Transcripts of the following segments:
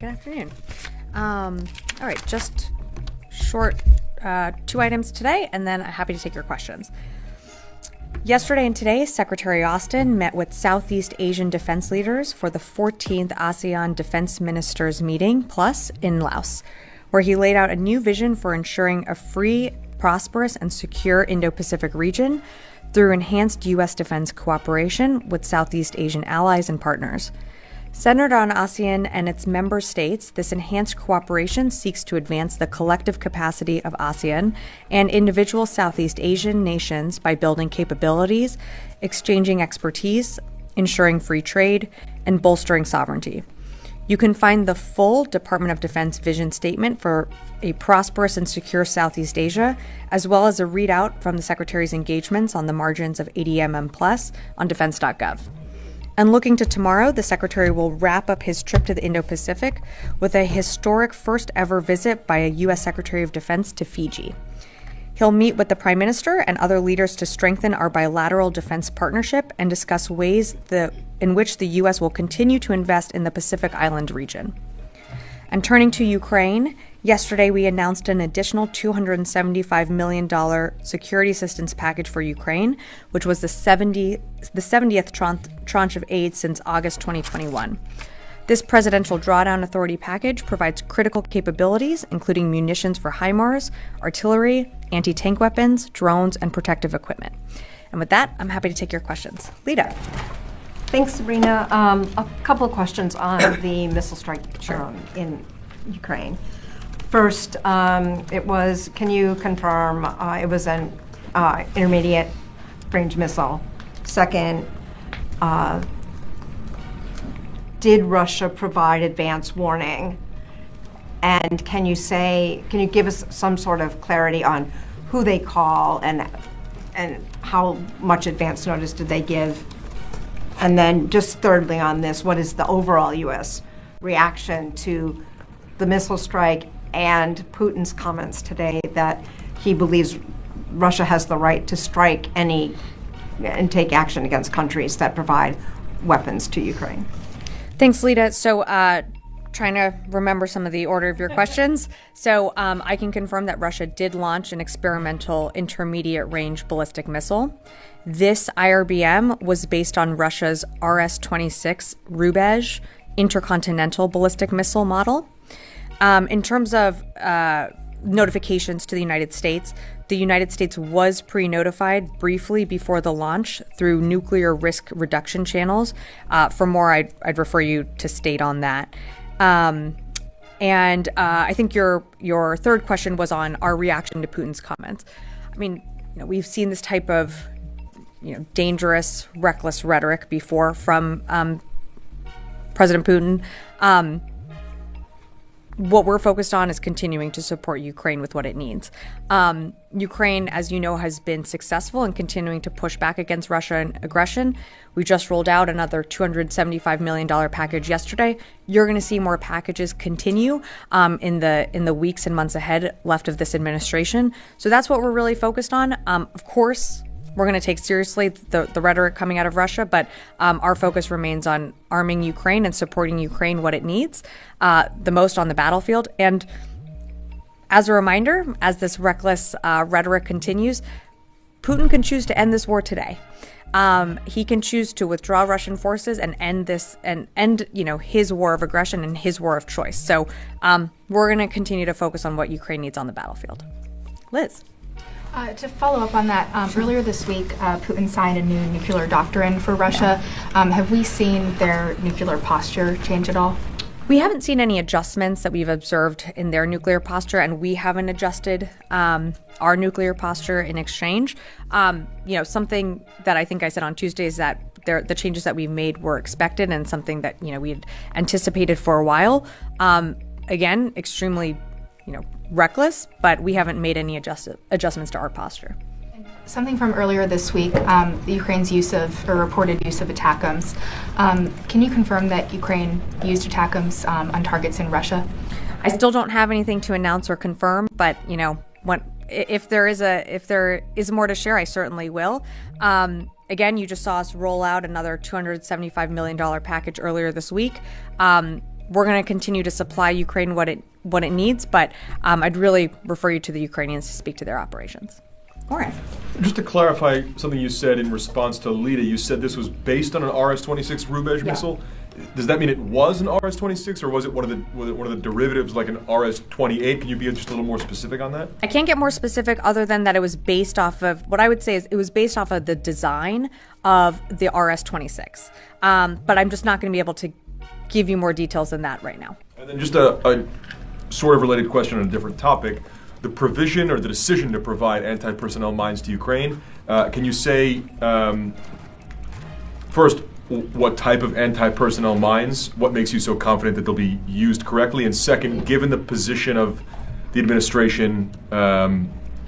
Good afternoon. All right, just short two items today, and then I'm happy to take your questions. Yesterday and today, Secretary Austin met with Southeast Asian defense leaders for the 14th ASEAN Defense Ministers Meeting Plus in Laos, where he laid out a new vision for ensuring a free, prosperous, and secure Indo-Pacific region through enhanced U.S. defense cooperation with Southeast Asian allies and partners. Centered on ASEAN and its member states, this enhanced cooperation seeks to advance the collective capacity of ASEAN and individual Southeast Asian nations by building capabilities, exchanging expertise, ensuring free trade, and bolstering sovereignty. You can find the full Department of Defense vision statement for a prosperous and secure Southeast Asia, as well as a readout from the Secretary's engagements on the margins of ADMM Plus on defense.gov. And looking to tomorrow, the Secretary will wrap up his trip to the Indo-Pacific with a historic first-ever visit by a U.S. Secretary of Defense to Fiji. He'll meet with the Prime Minister and other leaders to strengthen our bilateral defense partnership and discuss ways in which the U.S. will continue to invest in the Pacific Island region. And turning to Ukraine, yesterday we announced an additional $275 million security assistance package for Ukraine, which was the 70th tranche of aid since August 2021. This Presidential Drawdown Authority package provides critical capabilities, including munitions for HIMARS, artillery, anti-tank weapons, drones, and protective equipment. And with that, I'm happy to take your questions. Lita. Thanks, Rubina. A couple of questions on the missile strike in Ukraine. First, can you confirm it was an intermediate range missile? Second, did Russia provide advance warning? And can you give us some sort of clarity on who they call and how much advance notice did they give? And then just thirdly on this, what is the overall U.S. reaction to the missile strike and Putin's comments today that he believes Russia has the right to strike any and take action against countries that provide weapons to Ukraine? Thanks, Lita. So trying to remember some of the order of your questions. So I can confirm that Russia did launch an experimental intermediate range ballistic missile. This IRBM was based on Russia's RS-26 Rubej intercontinental ballistic missile model. In terms of notifications to the United States was pre-notified briefly before the launch through nuclear risk reduction channels. For more, I'd refer you to state on that. And I think your third question was on our reaction to Putin's comments. I mean, we've seen this type of dangerous, reckless rhetoric before from President Putin. What we're focused on is continuing to support Ukraine with what it needs. Ukraine, as you know, has been successful in continuing to push back against Russian aggression. We just rolled out another $275 million package yesterday. You're going to see more packages continue in the weeks and months ahead left of this administration. So that's what we're really focused on. Of course, we're going to take seriously the rhetoric coming out of Russia, but our focus remains on arming Ukraine and supporting Ukraine what it needs the most on the battlefield. And as a reminder, as this reckless rhetoric continues, Putin can choose to end this war today. He can choose to withdraw Russian forces and end this and end his war of aggression and his war of choice. So we're going to continue to focus on what Ukraine needs on the battlefield. Liz. To follow up on that, earlier this week, Putin signed a new nuclear doctrine for Russia. Have we seen their nuclear posture change at all? We haven't seen any adjustments that we've observed in their nuclear posture, and we haven't adjusted our nuclear posture in exchange. Something that I think I said on Tuesday is that the changes that we've made were expected and something that we had anticipated for a while. Again, extremely reckless, but we haven't made any adjustments to our posture. Something from earlier this week, Ukraine's reported use of ATACMS. Can you confirm that Ukraine used ATACMS on targets in Russia? I still don't have anything to announce or confirm, but if there is more to share, I certainly will. Again, you just saw us roll out another $275 million package earlier this week. we're going to continue to supply Ukraine what it needs, but I'd really refer you to the Ukrainians to speak to their operations. Warren. Just to clarify something you said in response to Lita, you said this was based on an RS-26 Rubina missile. Does that mean it was an RS-26, or was it one of the derivatives like an RS-28? Can you be just a little more specific on that? I can't get more specific other than that it was based off of, what I would say is it was based off of the design of the RS-26. But I'm just not going to be able to give you more details than that right now. And then just a sort of related question on a different topic. The provision or the decision to provide anti-personnel mines to Ukraine, can you say, first, what type of anti-personnel mines, what makes you so confident that they'll be used correctly? And second, given the position of the administration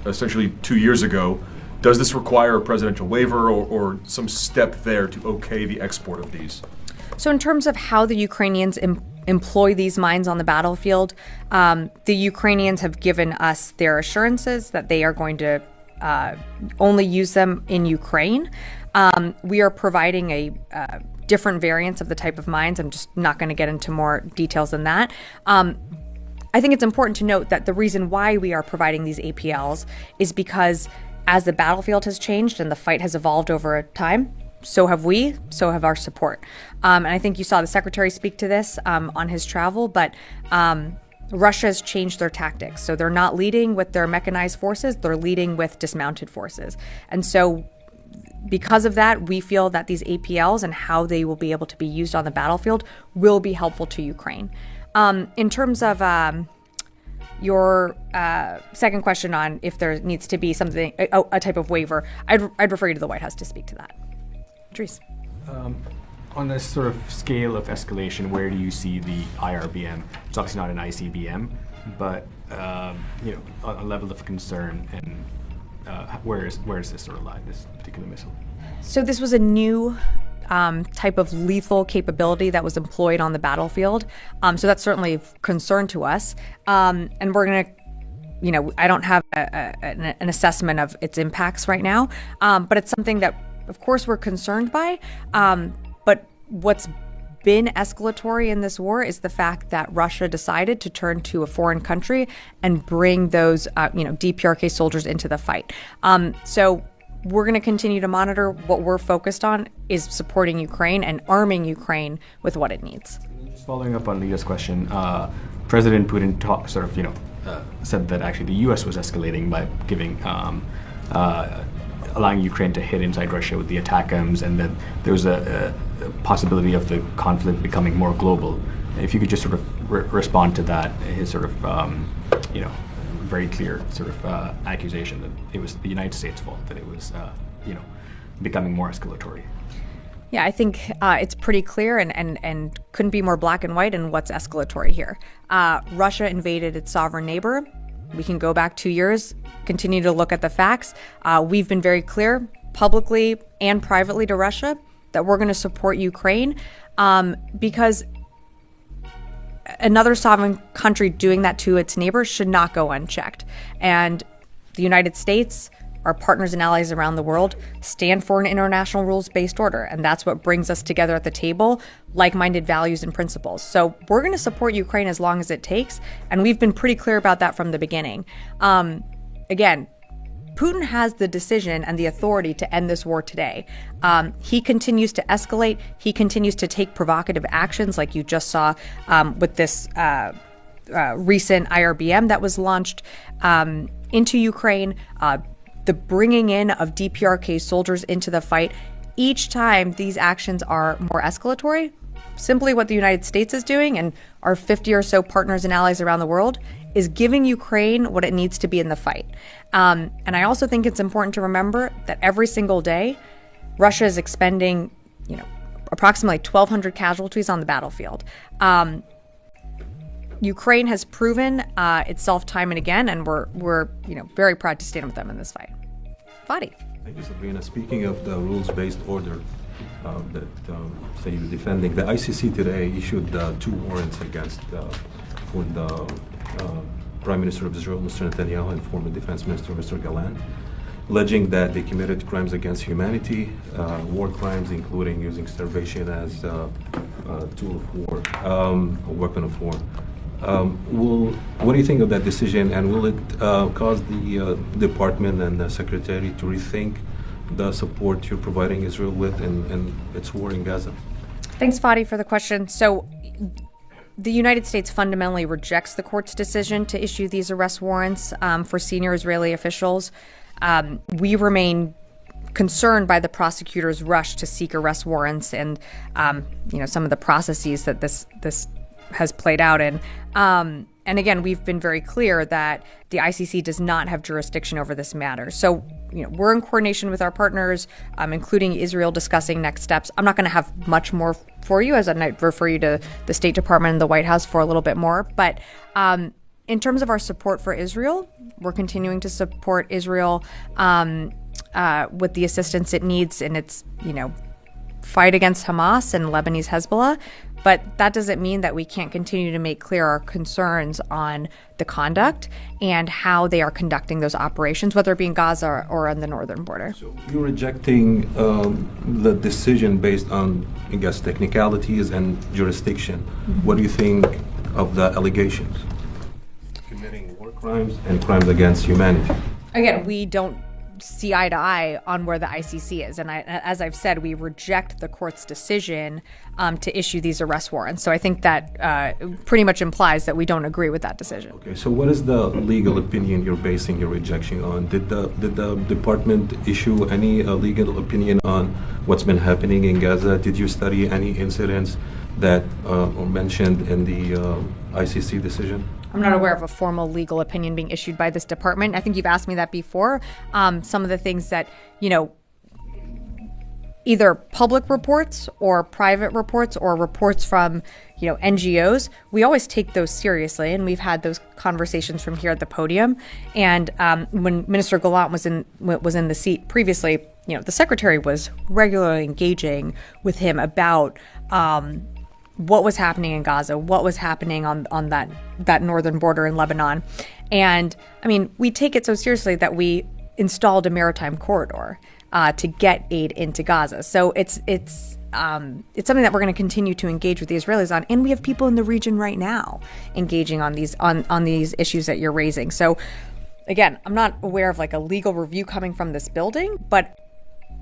essentially 2 years ago, does this require a presidential waiver or some step there to okay the export of these? So in terms of how the Ukrainians employ these mines on the battlefield, the Ukrainians have given us their assurances that they are going to only use them in Ukraine. We are providing a different variants of the type of mines. I'm just not going to get into more details than that. I think it's important to note that the reason why we are providing these APLs is because as the battlefield has changed and the fight has evolved over time, so have we, so have our support. And I think you saw the secretary speak to this on his travel, but Russia has changed their tactics. So they're not leading with their mechanized forces, they're leading with dismounted forces. And so because of that, we feel that these APLs and how they will be able to be used on the battlefield will be helpful to Ukraine. In terms of your second question on if there needs to be something, a type of waiver, I'd refer you to the White House to speak to that. Idris. On this sort of scale of escalation, where do you see the IRBM? It's obviously not an ICBM, but a level of concern, and where is this sort of lie, this particular missile? So this was a new type of lethal capability that was employed on the battlefield. So that's certainly of concern to us. And we're going to, I don't have an assessment of its impacts right now, but it's something that, of course, we're concerned by. But what's been escalatory in this war is the fact that Russia decided to turn to a foreign country and bring those, DPRK soldiers into the fight. So we're going to continue to monitor. What we're focused on is supporting Ukraine and arming Ukraine with what it needs. Just following up on Lita's question, President Putin said that actually the U.S. was escalating by giving, allowing Ukraine to hit inside Russia with the ATACMS, and that there was a possibility of the conflict becoming more global. If you could just sort of respond to that, his sort of, very clear sort of accusation that it was the United States' fault, that it was, becoming more escalatory. Yeah, I think it's pretty clear and couldn't be more black and white in what's escalatory here. Russia invaded its sovereign neighbor. We can go back 2 years, continue to look at the facts. We've been very clear publicly and privately to Russia that we're going to support Ukraine because another sovereign country doing that to its neighbors should not go unchecked. And the United States, our partners and allies around the world, stand for an international rules-based order. And that's what brings us together at the table, like-minded values and principles. So we're going to support Ukraine as long as it takes. And we've been pretty clear about that from the beginning. Again, Putin has the decision and the authority to end this war today. He continues to escalate. He continues to take provocative actions like you just saw with this recent IRBM that was launched into Ukraine, the bringing in of DPRK soldiers into the fight. Each time these actions are more escalatory, simply what the United States is doing and our 50 or so partners and allies around the world is giving Ukraine what it needs to be in the fight. And I also think it's important to remember that every single day, Russia is expending, approximately 1,200 casualties on the battlefield. Ukraine has proven itself time and again, and we're very proud to stand with them in this fight. Fadi. Thank you, Sabrina. Speaking of the rules-based order that say you're defending, the ICC today issued 2 warrants against for the Prime Minister of Israel, Mr. Netanyahu, and former Defense Minister, Mr. Gallant, alleging that they committed crimes against humanity, war crimes, including using starvation as tool of war, a weapon of war. What do you think of that decision, and will it cause the department and the secretary to rethink the support you're providing Israel with in its war in Gaza? Thanks, Fadi, for the question. So the United States fundamentally rejects the court's decision to issue these arrest warrants for senior Israeli officials. We remain concerned by the prosecutor's rush to seek arrest warrants and, some of the processes that this has played out in. And again, we've been very clear that the ICC does not have jurisdiction over this matter. So, we're in coordination with our partners, including Israel, discussing next steps. I'm not going to have much more for you, as I'd refer you to the State Department and the White House for a little bit more. But in terms of our support for Israel, we're continuing to support Israel with the assistance it needs in its, fight against Hamas and Lebanese Hezbollah. But that doesn't mean that we can't continue to make clear our concerns on the conduct and how they are conducting those operations, whether it be in Gaza or on the northern border. So you're rejecting the decision based on, I guess, technicalities and jurisdiction. Mm-hmm. What do you think of the allegations? Committing war crimes and crimes against humanity. Again, we don't see eye to eye on where the ICC is. And as I've said, we reject the court's decision to issue these arrest warrants. So I think that pretty much implies that we don't agree with that decision. Okay, so what is the legal opinion you're basing your rejection on? Did the department issue any legal opinion on what's been happening in Gaza? Did you study any incidents that are mentioned in the ICC decision? I'm not aware of a formal legal opinion being issued by this department. I think you've asked me that before. Some of the things that, either public reports or private reports or reports from, NGOs, we always take those seriously. And we've had those conversations from here at the podium. And when Minister Gallant was in the seat previously, the secretary was regularly engaging with him about what was happening in Gaza, what was happening on that northern border in Lebanon. And we take it so seriously that we installed a maritime corridor to get aid into Gaza. So it's something that we're going to continue to engage with the Israelis on. And we have people in the region right now engaging on these issues that you're raising. So again, I'm not aware of like a legal review coming from this building, but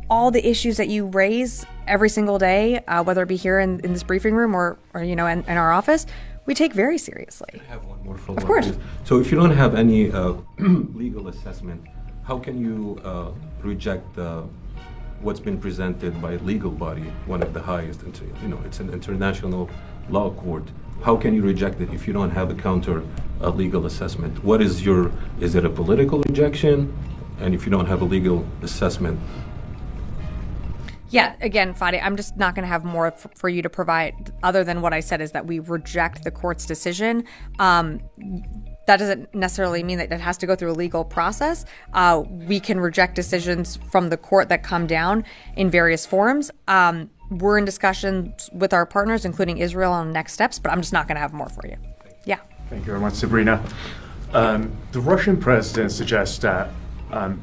all the issues that you raise every single day, whether it be here in this briefing room or in our office, we take very seriously. I have one more follow-up. Of course. So if you don't have any legal assessment, how can you reject what's been presented by a legal body, one of the highest, it's an international law court? How can you reject it if you don't have a counter legal assessment? Is it a political rejection? And if you don't have a legal assessment? Yeah, again, Fadi, I'm just not going to have more for you to provide other than what I said is that we reject the court's decision. That doesn't necessarily mean that it has to go through a legal process. We can reject decisions from the court that come down in various forms. We're in discussions with our partners, including Israel, on next steps, but I'm just not going to have more for you. Yeah. Thank you very much, Sabrina. The Russian president suggests that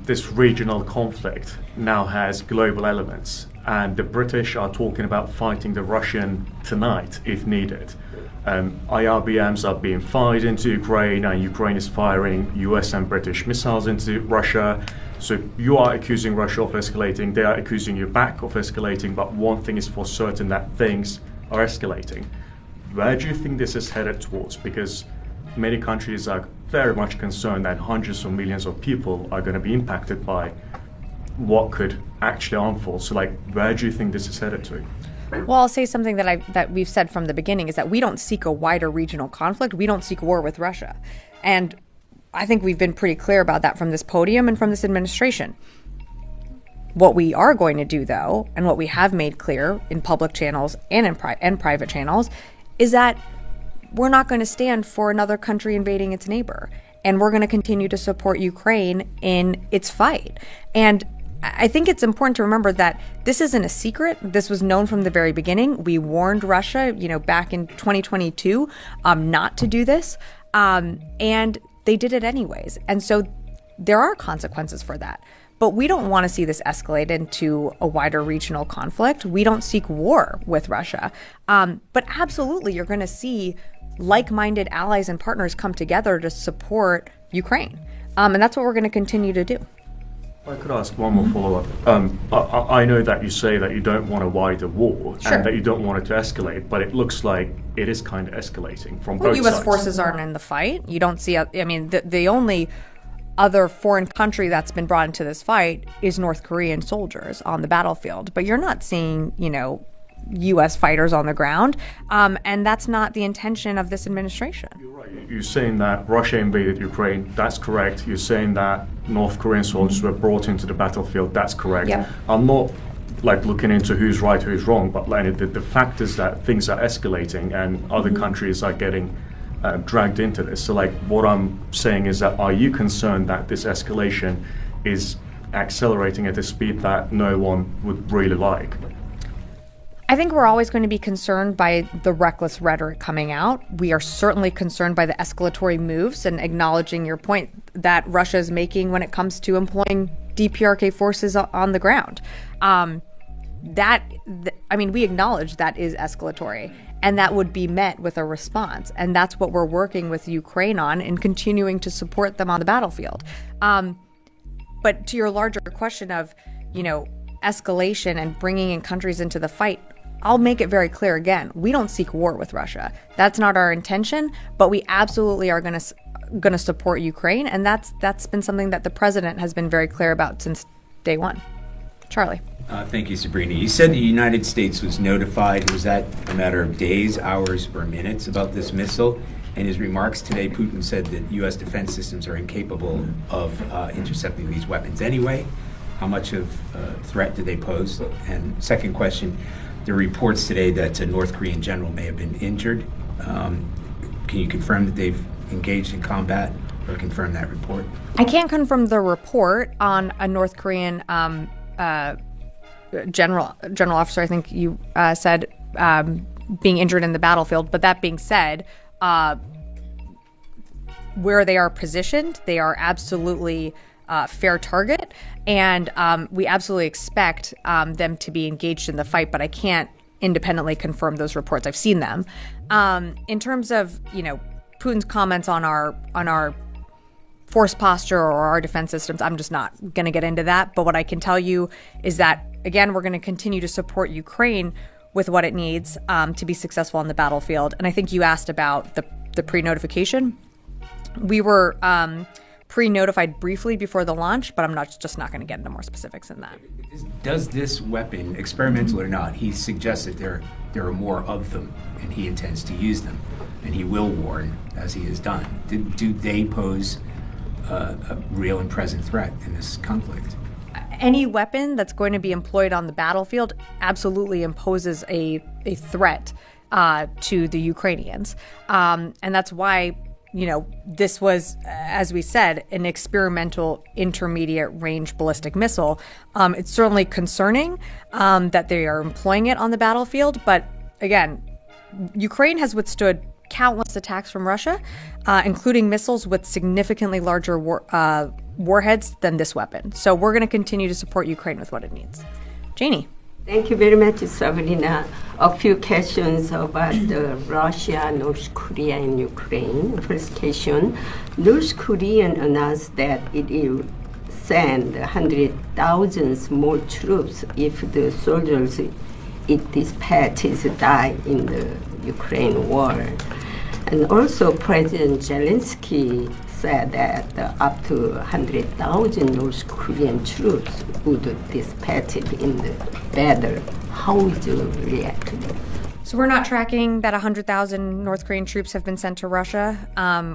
this regional conflict now has global elements, and the British are talking about fighting the Russian tonight if needed. IRBMs are being fired into Ukraine, and Ukraine is firing US and British missiles into Russia. So you are accusing Russia of escalating, they are accusing you back of escalating, but one thing is for certain, that things are escalating. Where do you think this is headed towards? Because many countries are very much concerned that hundreds of millions of people are going to be impacted by what could actually unfold. So, where do you think this is headed to? Well, I'll say something that we've said from the beginning is that we don't seek a wider regional conflict. We don't seek war with Russia. And I think we've been pretty clear about that from this podium and from this administration. What we are going to do, though, and what we have made clear in public channels and in private channels, is that we're not going to stand for another country invading its neighbor. And we're going to continue to support Ukraine in its fight. And I think it's important to remember that this isn't a secret. This was known from the very beginning. We warned Russia, back in 2022, not to do this. And they did it anyways. And so there are consequences for that. But we don't want to see this escalate into a wider regional conflict. We don't seek war with Russia. But absolutely, you're going to see like-minded allies and partners come together to support Ukraine. And that's what we're going to continue to do. If I could ask one more follow-up. I know that you say that you don't want a wider war Sure. and that you don't want it to escalate, but it looks like it is kind of escalating from both U.S. sides. forces aren't in the fight. You don't see, the only other foreign country that's been brought into this fight is North Korean soldiers on the battlefield. But you're not seeing, U.S. fighters on the ground. And that's not the intention of this administration. You're right. You're saying that Russia invaded Ukraine. That's correct. You're saying that North Korean soldiers were brought into the battlefield. That's correct. Yep. I'm not looking into who's right, who's wrong, but the fact is that things are escalating and other countries are getting dragged into this. So what I'm saying is that, are you concerned that this escalation is accelerating at a speed that no one would really like? I think we're always going to be concerned by the reckless rhetoric coming out. We are certainly concerned by the escalatory moves and acknowledging your point that Russia is making when it comes to employing DPRK forces on the ground. We acknowledge that is escalatory, and that would be met with a response. And that's what we're working with Ukraine on and continuing to support them on the battlefield. But to your larger question of, escalation and bringing in countries into the fight, I'll make it very clear again, we don't seek war with Russia. That's not our intention, but we absolutely are going to support Ukraine, and that's been something that the president has been very clear about since day one. Charlie. Thank you, Sabrina. You said the United States was notified. Was that a matter of days, hours, or minutes about this missile? In his remarks today, Putin said that U.S. defense systems are incapable of intercepting these weapons anyway. How much of a threat do they pose? And second question, there are reports today that a North Korean general may have been injured. Can you confirm that they've engaged in combat or confirm that report? I can't confirm the report on a North Korean general officer, I think you said, being injured in the battlefield. But that being said, where they are positioned, they are absolutely fair target, and we absolutely expect them to be engaged in the fight, but I can't independently confirm those reports. I've seen them. In terms of, Putin's comments on our force posture or our defense systems, I'm just not going to get into that. But what I can tell you is that, again, we're going to continue to support Ukraine with what it needs to be successful on the battlefield. And I think you asked about the pre-notification. We were pre-notified briefly before the launch, but I'm just not going to get into more specifics than that. Does this weapon, experimental or not, he suggests that there are more of them, and he intends to use them, and he will warn, as he has done. Do they pose a real and present threat in this conflict? Any weapon that's going to be employed on the battlefield absolutely imposes a threat to the Ukrainians. And that's why, this was, as we said, an experimental intermediate range ballistic missile. It's certainly concerning that they are employing it on the battlefield. But again, Ukraine has withstood countless attacks from Russia, including missiles with significantly larger warheads than this weapon. So we're going to continue to support Ukraine with what it needs. Janie. Thank you very much, Sabrina. A few questions about Russia, North Korea, and Ukraine. First question, North Korea announced that it will send 100,000 more troops if the soldiers it dispatches die in the Ukraine war. And also President Zelensky said that up to 100,000 North Korean troops would dispatched in the battle. How would you react to that? So we're not tracking that 100,000 North Korean troops have been sent to Russia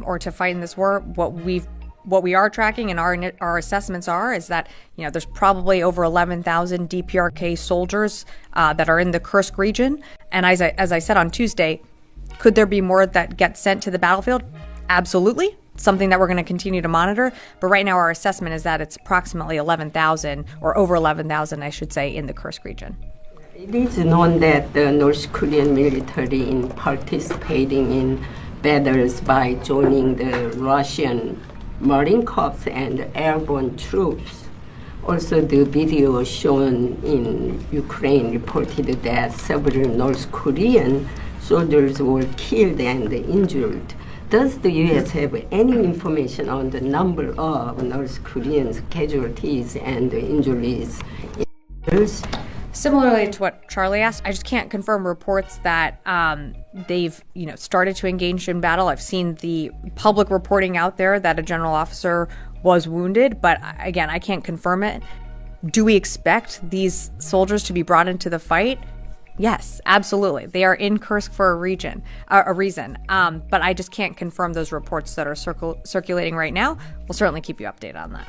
or to fight in this war. What we are tracking and our assessments is that there's probably over 11,000 DPRK soldiers that are in the Kursk region. And as I said on Tuesday, could there be more that get sent to the battlefield? Absolutely. Something that we're going to continue to monitor. But right now our assessment is that it's approximately 11,000 or over 11,000, I should say, in the Kursk region. It is known that the North Korean military is participating in battles by joining the Russian Marine Corps and airborne troops. Also, the video shown in Ukraine reported that several North Korean soldiers were killed and injured. Does the U.S. have any information on the number of North Korean casualties and injuries? Similarly to what Charlie asked, I just can't confirm reports that they've started to engage in battle. I've seen the public reporting out there that a general officer was wounded, but again, I can't confirm it. Do we expect these soldiers to be brought into the fight? Yes, absolutely. They are in Kursk for a reason. But I just can't confirm those reports that are circulating right now. We'll certainly keep you updated on that.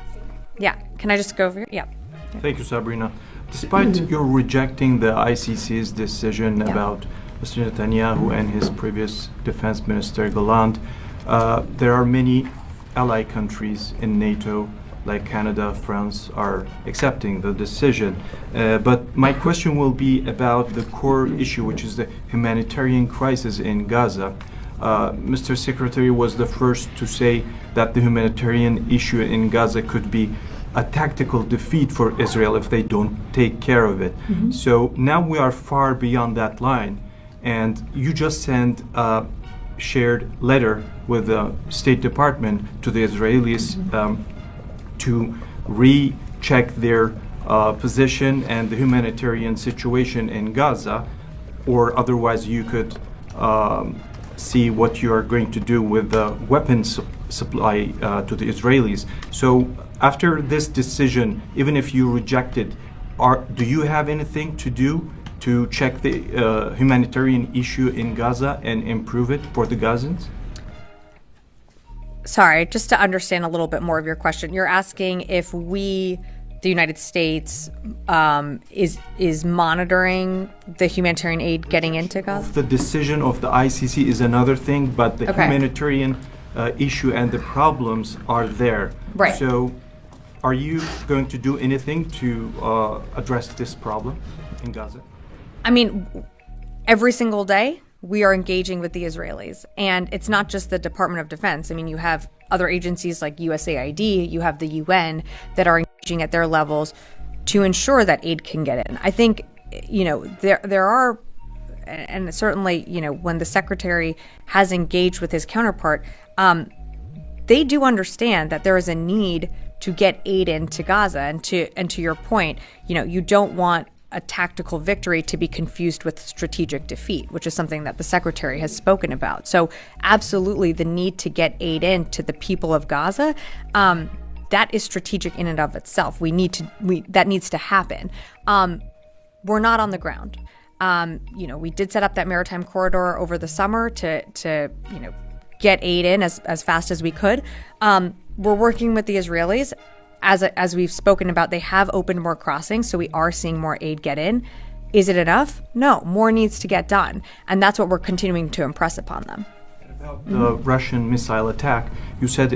Yeah, can I just go over here? Yeah. Thank you, Sabrina. Despite your rejecting the ICC's decision about Mr. Netanyahu and his previous defense minister, Gallant, there are many ally countries in NATO, like Canada, France, are accepting the decision. But my question will be about the core issue, which is the humanitarian crisis in Gaza. Mr. Secretary was the first to say that the humanitarian issue in Gaza could be a tactical defeat for Israel if they don't take care of it. Mm-hmm. So now we are far beyond that line, and you just sent a shared letter with the State Department to the Israelis to recheck their position and the humanitarian situation in Gaza, or otherwise you could see what you are going to do with the weapons supply to the Israelis. So after this decision, even if you reject it, do you have anything to do to check the humanitarian issue in Gaza and improve it for the Gazans? Sorry, just to understand a little bit more of your question, you're asking if we, the United States, is monitoring the humanitarian aid getting into Gaza? The decision of the ICC is another thing, but the humanitarian issue and the problems are there. Right. So are you going to do anything to address this problem in Gaza? I mean, every single day we are engaging with the Israelis. And it's not just the Department of Defense. I mean, you have other agencies like USAID, you have the UN that are engaging at their levels to ensure that aid can get in. I think, there are, and certainly, when the secretary has engaged with his counterpart, they do understand that there is a need to get aid into Gaza. And to your point, you don't want a tactical victory to be confused with strategic defeat, which is something that the secretary has spoken about. So absolutely the need to get aid in to the people of Gaza, that is strategic in and of itself. That needs to happen. We're not on the ground. We did set up that maritime corridor over the summer to get aid in as fast as we could. We're working with the Israelis. As we've spoken about, they have opened more crossings, so we are seeing more aid get in. Is it enough? No, more needs to get done. And that's what we're continuing to impress upon them. About the Russian missile attack, you said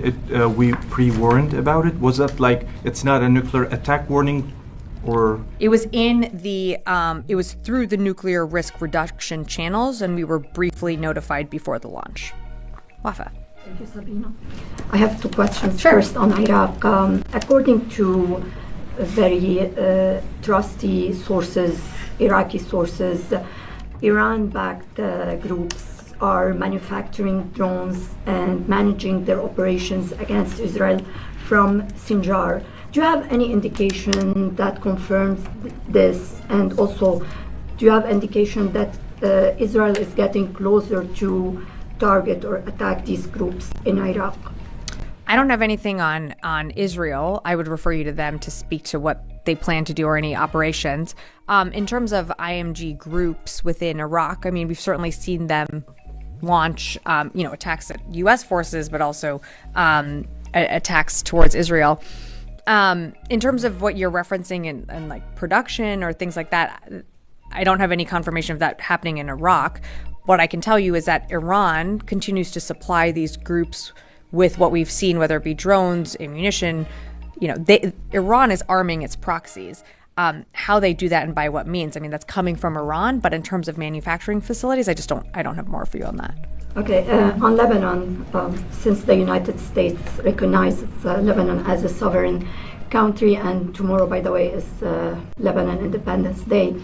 we pre-warned about it. Was that like it's not a nuclear attack warning, or? It was it was through the nuclear risk reduction channels, and we were briefly notified before the launch. Wafa. Thank you, Sabina. I have two questions. Sure. First, on Iraq. According to very trusty sources, Iraqi sources, Iran-backed groups are manufacturing drones and managing their operations against Israel from Sinjar. Do you have any indication that confirms this? And also, do you have indication that Israel is getting closer to target or attack these groups in Iraq? I don't have anything on Israel. I would refer you to them to speak to what they plan to do or any operations. In terms of IMG groups within Iraq, I mean, we've certainly seen them launch, attacks at U.S. forces, but also attacks towards Israel. In terms of what you're referencing in like production or things like that, I don't have any confirmation of that happening in Iraq. What I can tell you is that Iran continues to supply these groups with what we've seen, whether it be drones, ammunition. Iran is arming its proxies. How they do that and by what means, I mean, that's coming from Iran. But in terms of manufacturing facilities, I don't have more for you on that. Okay, on Lebanon, since the United States recognizes Lebanon as a sovereign country, and tomorrow, by the way, is Lebanon Independence Day.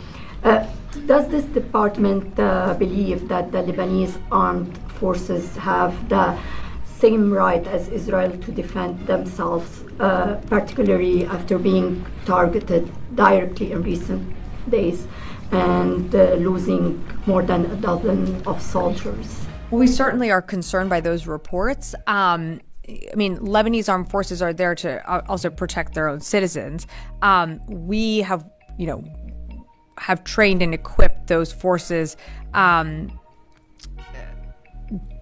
Does this department believe that the Lebanese armed forces have the same right as Israel to defend themselves, particularly after being targeted directly in recent days and losing more than a dozen of soldiers? We certainly are concerned by those reports. I mean, Lebanese armed forces are there to also protect their own citizens. We have, have trained and equipped those forces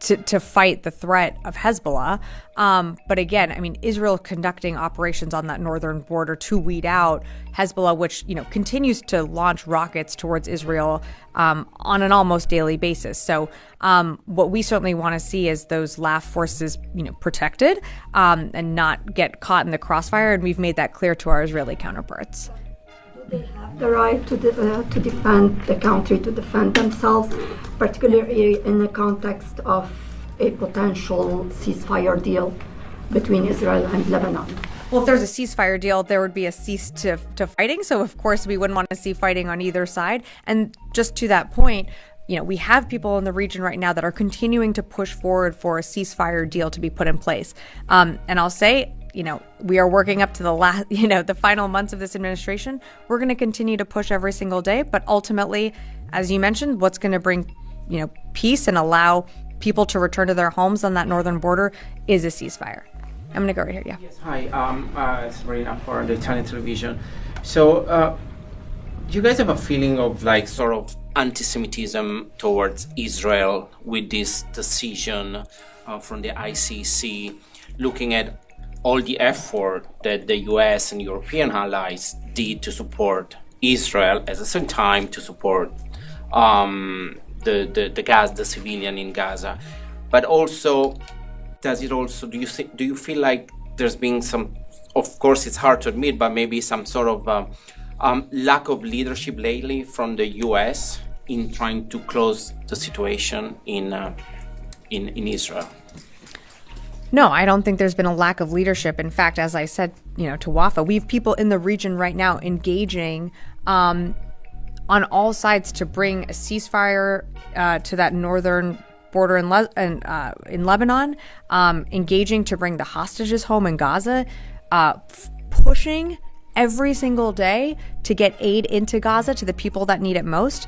to fight the threat of Hezbollah. But again, I mean, Israel conducting operations on that northern border to weed out Hezbollah, which, continues to launch rockets towards Israel on an almost daily basis. So what we certainly want to see is those LAF forces, protected and not get caught in the crossfire. And we've made that clear to our Israeli counterparts. Do they have the right to defend the country, to defend themselves, particularly in the context of a potential ceasefire deal between Israel and Lebanon? Well, if there's a ceasefire deal, there would be a cease to fighting. So, of course, we wouldn't want to see fighting on either side. And just to that point, we have people in the region right now that are continuing to push forward for a ceasefire deal to be put in place. And I'll say, we are working up to the last, the final months of this administration. We're going to continue to push every single day. But ultimately, as you mentioned, what's going to bring, peace and allow people to return to their homes on that northern border is a ceasefire. I'm going to go right here. Yeah. Yes, hi. It's Rubina for the Italian television. So, do you guys have a feeling of sort of anti-Semitism towards Israel with this decision from the ICC, looking at all the effort that the US and European allies did to support Israel, at the same time to support the civilian in Gaza, but also do you feel like there's been some, of course it's hard to admit, but maybe some sort of lack of leadership lately from the US in trying to close the situation in Israel? No, I don't think there's been a lack of leadership. In fact, as I said, to Wafa, we have people in the region right now engaging on all sides to bring a ceasefire to that northern border in Lebanon, engaging to bring the hostages home in Gaza, pushing every single day to get aid into Gaza to the people that need it most.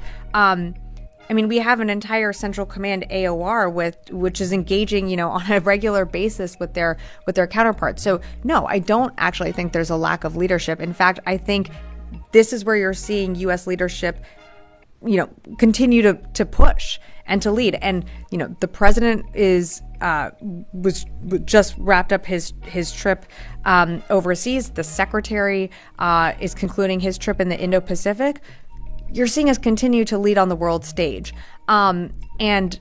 We have an entire Central Command AOR which is engaging, on a regular basis with their counterparts. So no, I don't actually think there's a lack of leadership. In fact, I think this is where you're seeing U.S. leadership, continue to push and to lead. And the president was just wrapped up his trip overseas. The secretary is concluding his trip in the Indo-Pacific. You're seeing us continue to lead on the world stage. And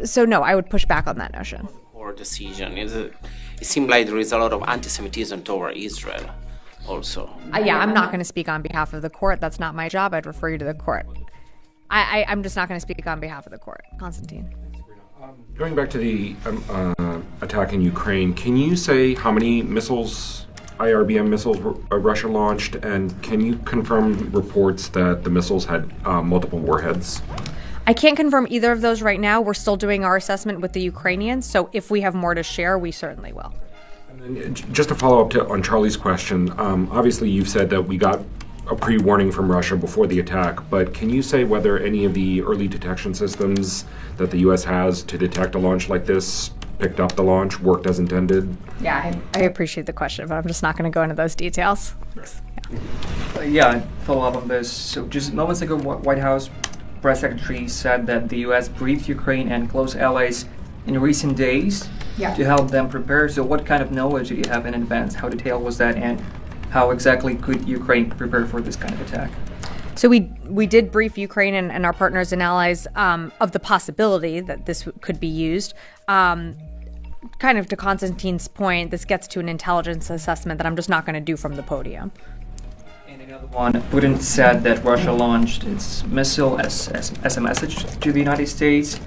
so, no, I would push back on that notion. Or decision. It seemed like there is a lot of anti-Semitism toward Israel also. I'm not going to speak on behalf of the court. That's not my job. I'd refer you to the court. I'm just not going to speak on behalf of the court. Constantine. Going back to the attack in Ukraine, can you say how many missiles, IRBM missiles, Russia launched, and can you confirm reports that the missiles had multiple warheads? I can't confirm either of those right now. We're still doing our assessment with the Ukrainians, so if we have more to share, we certainly will. And then just to follow up on Charlie's question, obviously you've said that we got a pre-warning from Russia before the attack, but can you say whether any of the early detection systems that the U.S. has to detect a launch like this picked up the launch, worked as intended? Yeah, I appreciate the question, but I'm just not going to go into those details. Follow up on this. So just moments ago, White House press secretary said that the U.S. briefed Ukraine and close allies in recent days to help them prepare. So what kind of knowledge did you have in advance? How detailed was that, and how exactly could Ukraine prepare for this kind of attack? So we did brief Ukraine and our partners and allies of the possibility that this could be used. Kind of to Constantine's point, this gets to an intelligence assessment that I'm just not going to do from the podium. And another one, Putin said that Russia launched its missile as a message to the United States.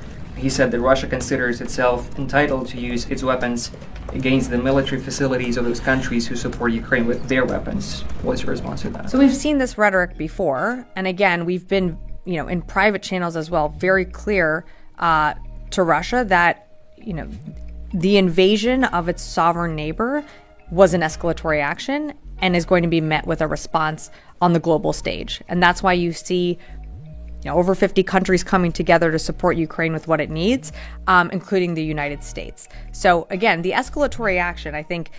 he said that Russia considers itself entitled to use its weapons against the military facilities of those countries who support Ukraine with their weapons. What's your response to that? So we've seen this rhetoric before, and again, we've been, in private channels as well, very clear to Russia that, the invasion of its sovereign neighbor was an escalatory action and is going to be met with a response on the global stage. And that's why you see over 50 countries coming together to support Ukraine with what it needs, including the United States. So again, the escalatory action, I think,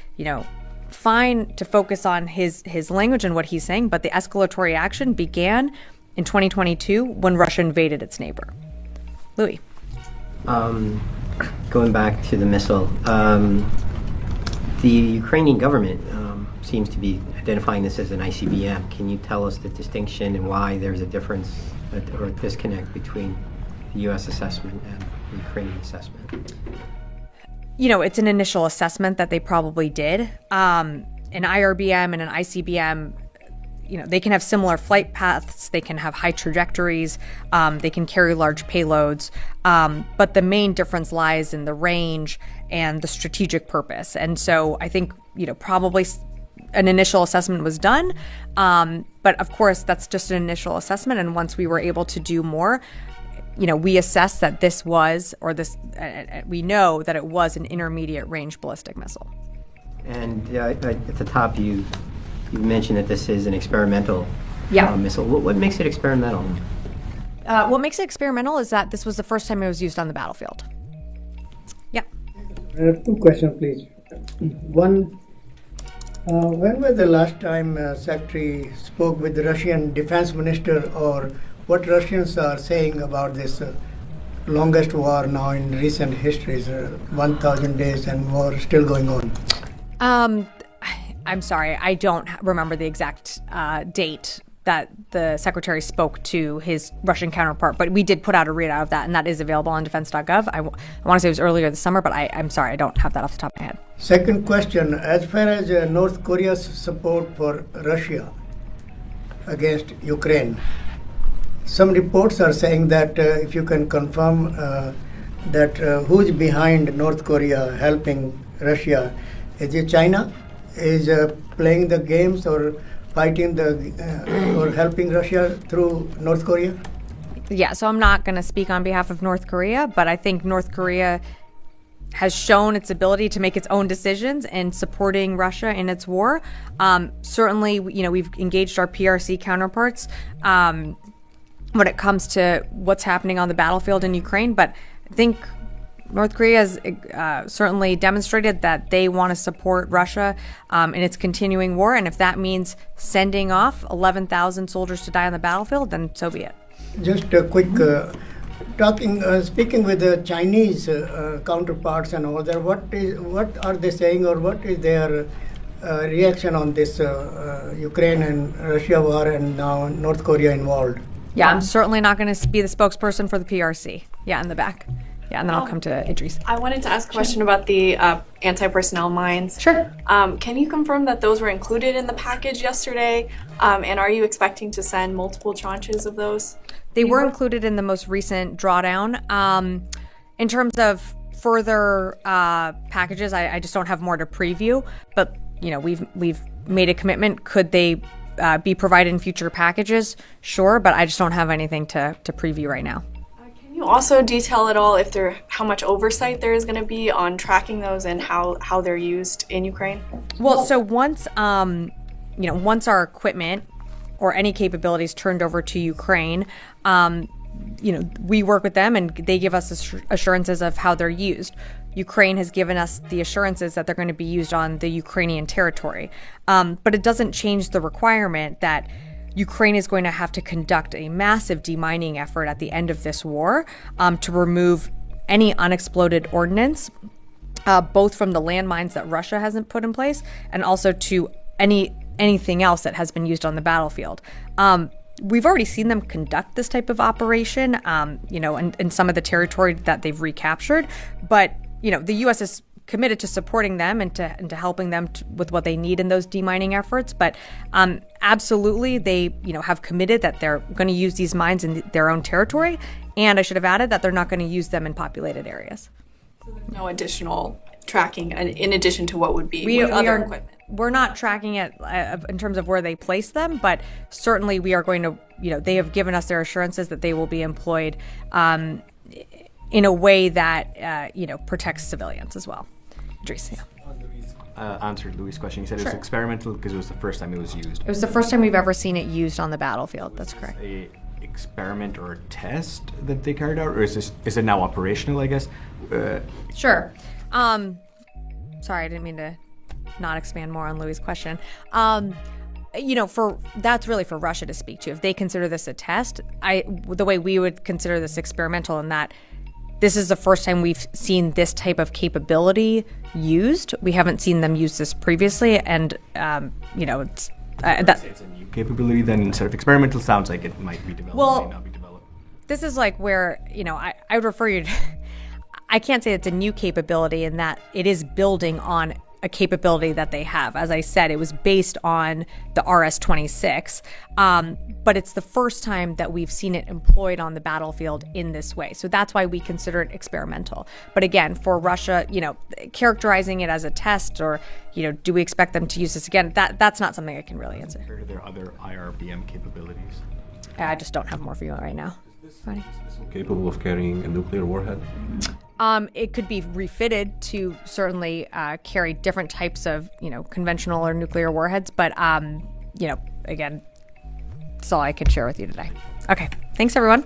fine to focus on his language and what he's saying, but the escalatory action began in 2022 when Russia invaded its neighbor. Louis. Going back to the missile, the Ukrainian government seems to be identifying this as an ICBM. Can you tell us the distinction and why there's a difference or a disconnect between the U.S. assessment and the Ukrainian assessment? It's an initial assessment that they probably did. An IRBM and an ICBM, they can have similar flight paths, they can have high trajectories, they can carry large payloads, but the main difference lies in the range and the strategic purpose. And so I think, probably an initial assessment was done, but of course that's just an initial assessment, and once we were able to do more, we assessed that this was, we know that it was an intermediate range ballistic missile. And at the top you mentioned that this is an experimental missile. What makes it experimental? What makes it experimental is that this was the first time it was used on the battlefield. Yeah. I have two questions, please. One, when was the last time Secretary spoke with the Russian defense minister, or what Russians are saying about this longest war now in recent histories, 1,000 days and war still going on? I'm sorry, I don't remember the exact date that the secretary spoke to his Russian counterpart, but we did put out a readout of that, and that is available on defense.gov. I want to say it was earlier this summer, but I'm sorry, I don't have that off the top of my head. Second question, as far as North Korea's support for Russia against Ukraine, some reports are saying that if you can confirm that who's behind North Korea helping Russia, is it China? Is playing the games or fighting or helping Russia through North Korea? Yeah, so I'm not going to speak on behalf of North Korea, but I think North Korea has shown its ability to make its own decisions in supporting Russia in its war. Certainly, we've engaged our PRC counterparts when it comes to what's happening on the battlefield in Ukraine, but I think North Korea has certainly demonstrated that they want to support Russia in its continuing war, and if that means sending off 11,000 soldiers to die on the battlefield, then so be it. Just a quick speaking with the Chinese counterparts and all that. What are they saying, or what is their reaction on this Ukraine and Russia war, and now North Korea involved? Yeah, I'm certainly not going to be the spokesperson for the PRC. Yeah, in the back. Yeah, and then I'll come to Idris. I wanted to ask a question about the anti-personnel mines. Sure. Can you confirm that those were included in the package yesterday? And are you expecting to send multiple tranches of those? They were included in the most recent drawdown. In terms of further packages, I just don't have more to preview. But we've made a commitment. Could they be provided in future packages? Sure, but I just don't have anything to preview right now. Can you also detail at all how much oversight there is going to be on tracking those and how they're used in Ukraine? Well, so once our equipment or any capabilities turned over to Ukraine, we work with them and they give us assurances of how they're used. Ukraine has given us the assurances that they're going to be used on the Ukrainian territory. But it doesn't change the requirement that Ukraine is going to have to conduct a massive demining effort at the end of this war to remove any unexploded ordnance, both from the landmines that Russia hasn't put in place and also to anything else that has been used on the battlefield. We've already seen them conduct this type of operation, in some of the territory that they've recaptured, but the U.S. is committed to supporting them and to helping them with what they need in those demining efforts. But absolutely, they have committed that they're going to use these mines in their own territory, And I should have added that they're not going to use them in populated areas. No additional tracking in addition to what would be with other equipment. We're not tracking it in terms of where they place them, but certainly we are going to, they have given us their assurances that they will be employed in a way that, protects civilians as well. Idris, yeah. Answered Louis' question. He said it was experimental because it was the first time it was used. It was the first time we've ever seen it used on the battlefield. That's correct. A experiment or a test that they carried out, or is it now operational, I guess? Sure. Sorry, I didn't mean to not expand more on Louis' question. That's really for Russia to speak to. If they consider this a test, the way we would consider this experimental, in that this is the first time we've seen this type of capability used. We haven't seen them use this previously, and it's it's a new capability. Then instead of experimental, sounds like it might be developed. Well, might not be developed. This is like where I would refer you to. I can't say it's a new capability in that it is building on a capability that they have. As I said, it was based on the RS-26, but it's the first time that we've seen it employed on the battlefield in this way. So that's why we consider it experimental. But again, for Russia, characterizing it as a test, or do we expect them to use this again? That's not something I can really answer. Are there other IRBM capabilities? I just don't have more for you right now. Capable of carrying a nuclear warhead? It could be refitted to certainly carry different types of, conventional or nuclear warheads. But, again, that's all I could share with you today. Okay. Thanks, everyone.